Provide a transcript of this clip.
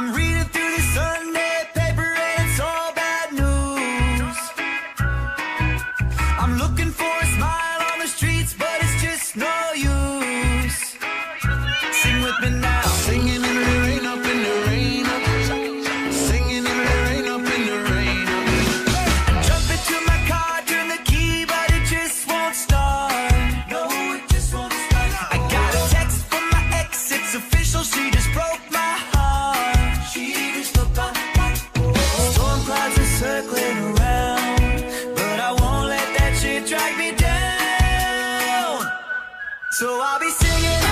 I'm reading through the Sunday paper and it's all bad news. I'm looking for a smile on the streets, but it's just no use. Sing with me now. Singing in the rain, up in the rain. Singing in the rain, up in the rain. I jump into my car, turn the key, but it just won't start. No, it just won't start. I got a text from my ex, it's official, she just broke my heart. She just broke my heart. Storm clouds are circling around, but I won't let that shit drag me down. So I'll be singing